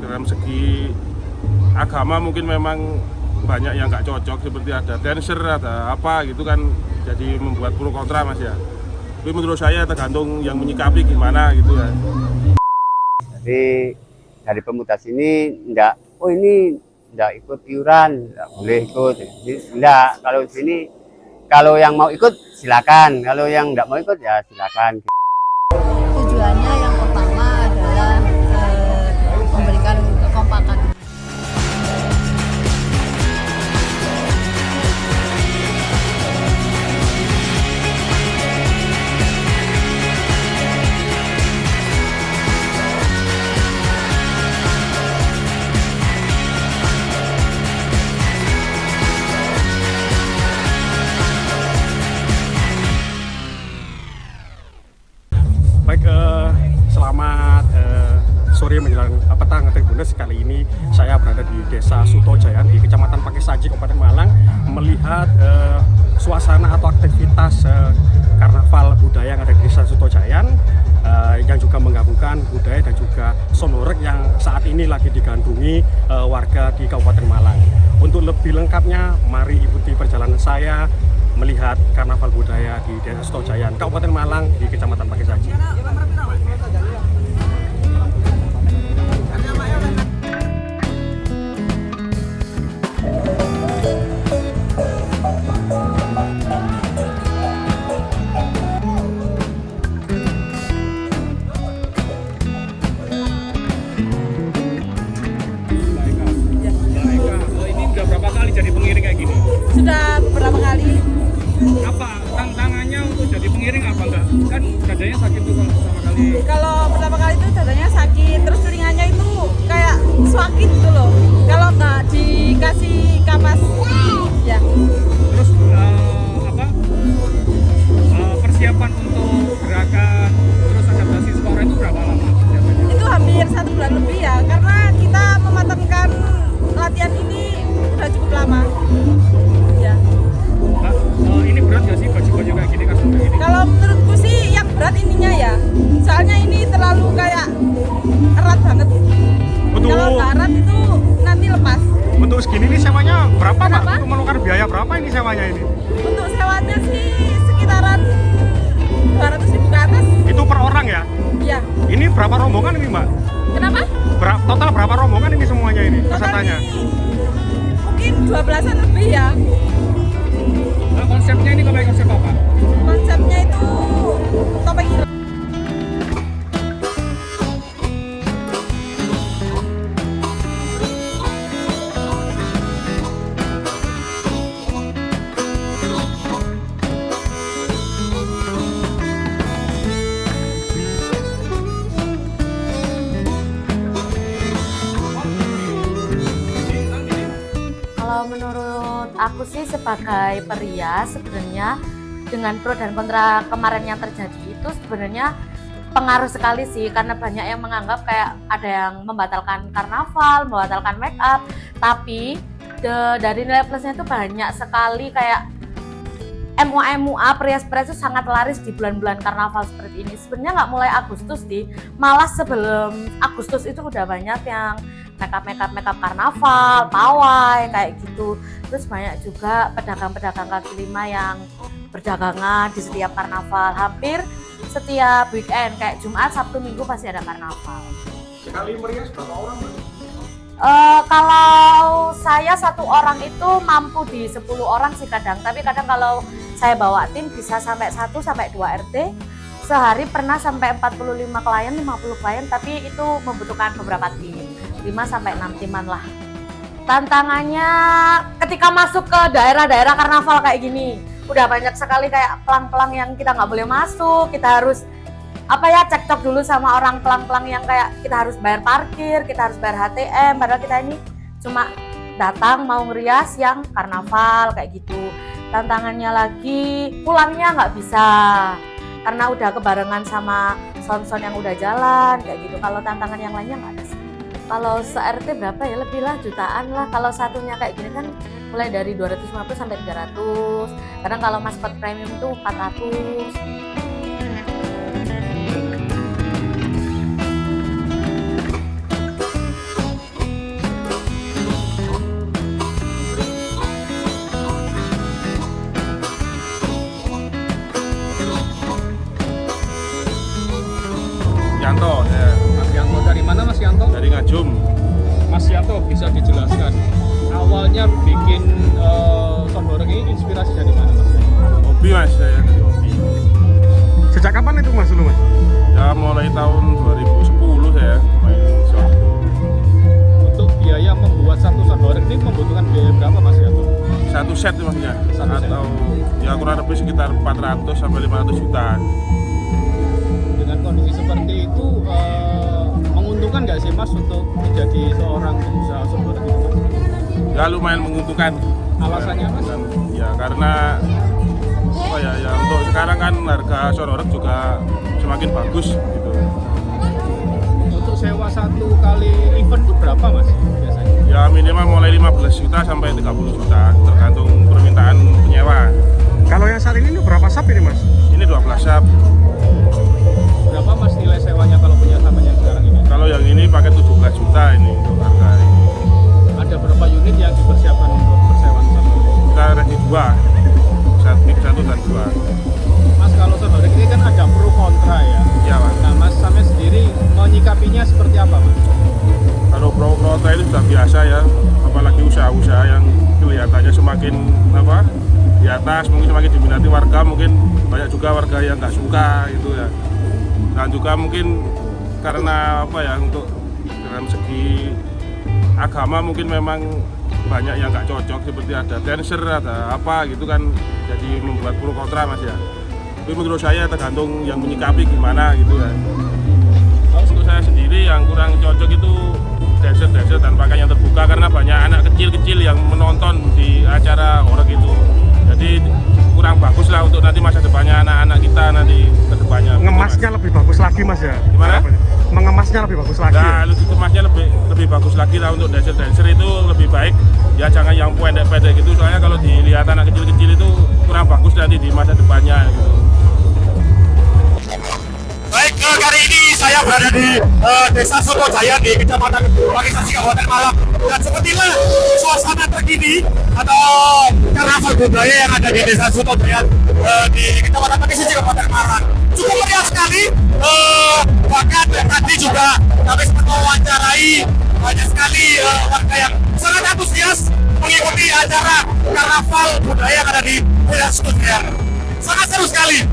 dalam segi agama mungkin memang banyak yang nggak cocok, seperti ada dancer, ada apa gitu kan, jadi membuat pro kontra Mas ya. Tapi menurut saya tergantung yang menyikapi gimana gitu ya. Jadi dari pemuda sini enggak, oh ini enggak ikut iuran, enggak boleh ikut. Enggak, kalau di sini kalau yang mau ikut silakan, kalau yang enggak mau ikut ya silakan. Tujuannya yang pertama adalah memberikan kekompakan. Baik, selamat sore menjelang petang Tribuners. Kali ini saya berada di Desa Sutojayan di Kecamatan Pakesaji, Kabupaten Malang, melihat suasana atau aktivitas karnaval budaya yang ada di Desa Sutojayan, yang juga menggabungkan budaya dan juga sonorek yang saat ini lagi digandrungi warga di Kabupaten Malang. Untuk lebih lengkapnya, mari ikuti perjalanan saya melihat karnaval budaya di Desa Sutojayan, Kabupaten Malang, di Kecamatan Pakesaji. Ini udah berapa kali jadi pengiring kayak gini? Sudah beberapa kali. Apa tantangannya untuk jadi pengiring apa enggak? Kan dadanya sakit tuh kalau pertama kali. Kalau pertama kali itu dadanya sakit, terus telingannya itu kayak sakit gitu loh. Kalau nggak dikasih kapas, ya. Terus persiapan untuk gerakan terus adaptasi suara itu berapa lama persiapannya? Itu hampir 1 bulan lebih ya, karena kita mematangkan latihan ini udah cukup lama. Ya. Mbak, ini berat nggak sih baju-baju kayak gini kan kayak gini? Kalau menurutku sih yang berat ininya ya, soalnya ini terlalu kayak erat banget. Kalau nggak erat itu nanti lepas. Untuk segini ini sewanya berapa Pak? Berapa? Untuk menukar biaya berapa ini sewanya ini? Untuk sewanya sih sekitaran 200.000 ke atas. Itu per orang ya? Ya. Ini berapa rombongan ini Mbak? Kenapa? Total berapa rombongan ini semuanya ini pesertanya? Mungkin 12-an lebih ya. Nah, konsepnya ini kayak konsep apa? Konsepnya itu topeng hilang. Kalau menurut aku sih sebagai pria sebenarnya dengan pro dan kontra kemarin yang terjadi itu sebenarnya pengaruh sekali sih, karena banyak yang menganggap kayak ada yang membatalkan karnaval, membatalkan make up, tapi dari nilai plusnya itu banyak sekali kayak MUA perias-perias itu sangat laris di bulan-bulan karnaval seperti ini. Sebenarnya nggak mulai Agustus sih, malah sebelum Agustus itu udah banyak yang makeup karnaval, pawai kayak gitu. Terus banyak juga pedagang-pedagang kaki lima yang berdagangan di setiap karnaval, hampir setiap weekend kayak Jumat, Sabtu, Minggu pasti ada karnaval. Sekali merias berapa orang? Kalau saya 1 orang itu mampu di 10 orang sih kadang, tapi kadang kalau saya bawa tim bisa sampai 1 sampai 2 RT. Sehari pernah sampai 45 klien, 50 klien, tapi itu membutuhkan beberapa tim, 5 sampai 6 timan lah. Tantangannya ketika masuk ke daerah-daerah karnaval kayak gini, udah banyak sekali kayak pelang-pelang yang kita nggak boleh masuk, kita harus cekcok dulu sama orang pelang-pelang yang kayak kita harus bayar parkir, kita harus bayar HTM, padahal kita ini cuma datang mau ngerias yang karnaval kayak gitu. Tantangannya lagi pulangnya nggak bisa karena udah kebarengan sama sound-sound yang udah jalan kayak gitu. Kalau tantangan yang lainnya nggak ada sih. Kalau se-RT berapa ya, lebih lah jutaan lah. Kalau satunya kayak gini kan mulai dari 250 sampai 300. Kadang kalau maskot premium itu 400. Jum. Mas Yanto bisa dijelaskan awalnya bikin Sondoreng ini inspirasi dari mana Mas? Hobi Mas, saya dari hobi. Sejak kapan itu Mas dulu Mas? Ya mulai tahun 2010 saya main shot. Untuk biaya membuat satu Sondoreng ini membutuhkan biaya berapa Mas Yanto? Satu set maksudnya, Satu set. atau ya kurang lebih sekitar 400 sampai 500 juta. Dengan kondisi seperti itu menguntungkan nggak sih Mas untuk menjadi seorang pengusaha Sondoreng itu Mas? Ya lumayan menguntungkan. Alasannya Mas? Dan, ya karena apa ya, ya untuk sekarang kan harga Sondoreng juga semakin bagus gitu. Untuk sewa satu kali event itu berapa Mas biasanya? Ya minimal mulai 15 juta sampai 30 juta tergantung permintaan penyewa. Kalau yang saat ini berapa sap ini Mas? Ini 12 sap. Berapa Mas nilai sewanya kalau punya samanya sekarang ini? Kalau yang ini pakai 17 juta ini untuk harga ini. Ada berapa unit yang dipersiapkan untuk persewaan Sondoreng? Kita ready 2, pick 1 dan 2. Mas kalau Sondoreng ini kan ada pro kontra ya. Iya Mas. Nah Mas Samnya sendiri menyikapinya seperti apa Mas? Kalau pro kontra itu sudah biasa ya, apalagi usaha-usaha yang kelihatannya semakin apa di atas, mungkin semakin diminati warga, mungkin banyak juga warga yang nggak suka itu ya. Dan juga mungkin karena apa ya, untuk dalam segi agama mungkin memang banyak yang nggak cocok, seperti ada dancer, ada apa gitu kan, jadi membuat pro kontra Mas ya. Tapi menurut saya tergantung yang menyikapi gimana gitu ya. Untuk saya sendiri yang kurang cocok itu dancer dan pakaian yang terbuka, karena banyak anak kecil-kecil yang menonton di acara horor itu. Jadi kurang bagus lah untuk nanti masa depannya anak-anak kita nanti ke depannya. Ngemasnya lebih bagus lagi Mas ya? Gimana? Mengemasnya lebih bagus lagi. Nah, lebih kemasnya lebih bagus lagi lah untuk dancer itu lebih baik. Ya jangan yang pendek-pendek gitu, soalnya kalau dilihat anak kecil-kecil itu kurang bagus nanti di masa depannya gitu. Baik, kali ini saya berada di Desa Sutojaya di Kecamatan Pakisasi Kabupaten Malang. Dan sepertilah suasana terkini atau karnaval budaya yang ada di Desa Sutojaya di Kecamatan Pakisasi Kabupaten Malang. Cukup meriah sekali. Bahkan tadi juga kami sempat mewawancarai banyak sekali warga yang sangat antusias mengikuti acara karnaval budaya yang ada di Desa Sutojaya. Sangat seru sekali.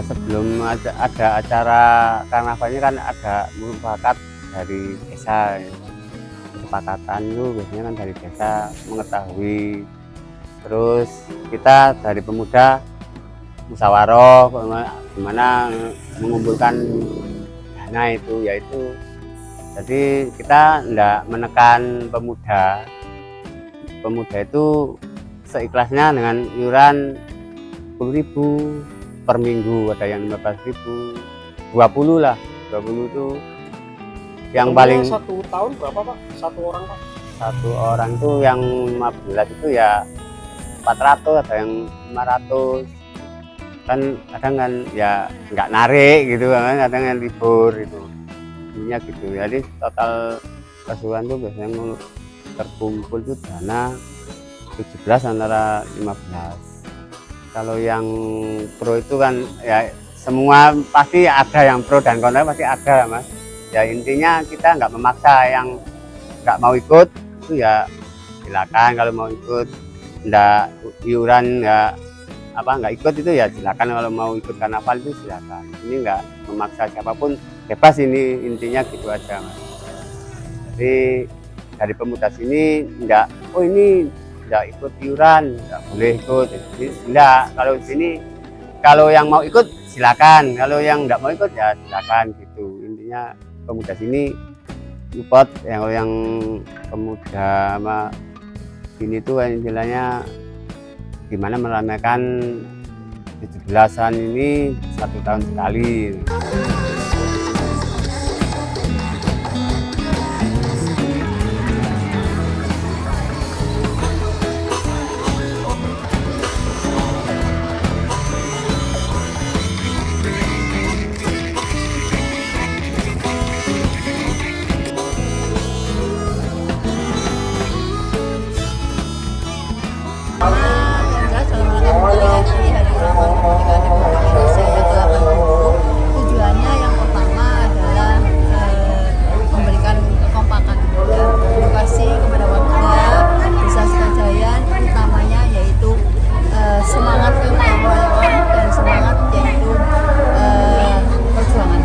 Sebelum ada acara karnaval ini kan ada mufakat dari desa, kesepakatan itu biasanya kan dari desa mengetahui, terus kita dari pemuda musyawarah gimana mengumpulkan dana itu, yaitu jadi kita tidak menekan pemuda itu seikhlasnya dengan iuran 10.000 per minggu, ada yang 15.000, 20 lah, 20 itu yang paling. Satu tahun berapa Pak? Satu orang Pak? Satu orang itu yang 15 itu ya 400, ada yang 500 kan, kadang kan ya nggak narik gitu kan, kadang yang libur itu intinya gitu. Jadi total keseluruhan tuh biasanya terkumpul itu dana 17 antara 15. Kalau yang pro itu kan ya semua pasti ada, yang pro dan kontra pasti ada Mas. Ya intinya kita nggak memaksa, yang nggak mau ikut itu ya silakan, kalau mau ikut nggak iuran nggak ikut itu ya silakan, kalau mau ikut karnaval itu silakan. Ini nggak memaksa siapapun, bebas, ini intinya gitu aja Mas. Jadi dari pemuda sini nggak, oh ini nggak ikut iuran, nggak boleh ikut. Jadi enggak, kalau di sini kalau yang mau ikut silakan, kalau yang nggak mau ikut ya silakan gitu. Intinya pemuda sini support, yang pemuda sama sini tuh istilahnya gimana meramaikan 17-an ini 1 tahun sekali. Tujuannya yang pertama adalah memberikan kekompakan juga, edukasi kepada warga Desa Sutojayan, utamanya yaitu semangat kegotong royongan dan semangat yaitu perjuangan.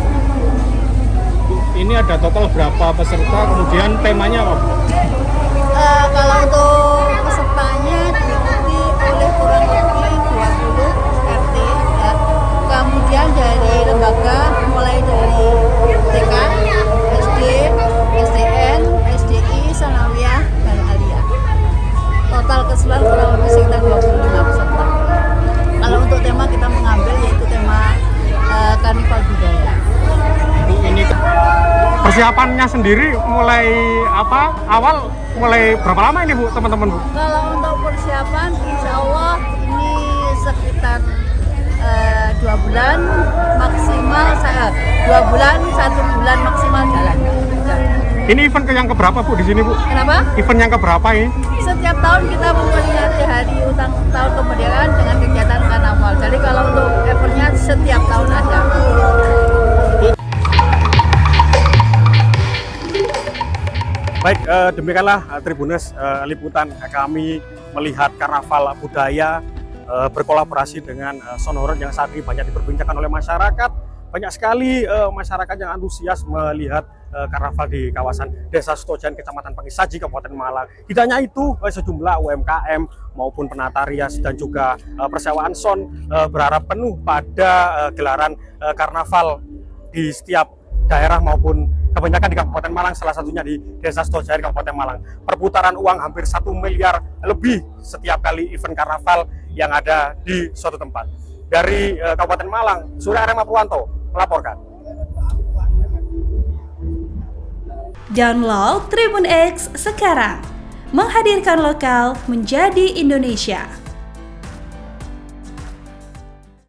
Ini ada total berapa peserta, kemudian temanya apa, Bu? Kalau untuk pesertanya diikuti oleh kurang lebih 20 RT ya. Kemudian dari lembaga mulai dari TK, SD, SDN, SDI, Sanawiyah, dan Aliyah. Total keseluruhan kurang lebih sekitar 25 peserta. Kalau untuk tema kita mengambil yaitu tema karnival budaya. Bu, ini Persiapannya sendiri mulai mulai berapa lama ini Bu, teman-teman Bu? Kalau untuk persiapan, insya Allah ini sekitar 2 bulan maksimal, 2 bulan, 1 bulan maksimal jalan. Ini event yang keberapa Bu di sini Bu? Kenapa? Event yang keberapa ini? Setiap tahun kita memperingati hari tahun kemerdekaan dengan kegiatan karnaval. Jadi kalau untuk eventnya setiap tahun ada. Baik, demikianlah Tribuners liputan kami melihat karnaval budaya berkolaborasi dengan Sonoran yang saat ini banyak diperbincangkan oleh masyarakat. Banyak sekali masyarakat yang antusias melihat karnaval di kawasan Desa Sutojayan, Kecamatan Pangisaji, Kabupaten Malang. Tidak hanya itu, sejumlah UMKM maupun penata rias dan juga persewaan sound berharap penuh pada gelaran karnaval di setiap daerah maupun kebanyakan di Kabupaten Malang, salah satunya di Desa Sutojayan, Kabupaten Malang. Perputaran uang hampir 1 miliar lebih setiap kali event karnaval yang ada di suatu tempat. Dari Kabupaten Malang, Surya Arema Purwanto melaporkan. Download Tribun X sekarang, menghadirkan lokal menjadi Indonesia.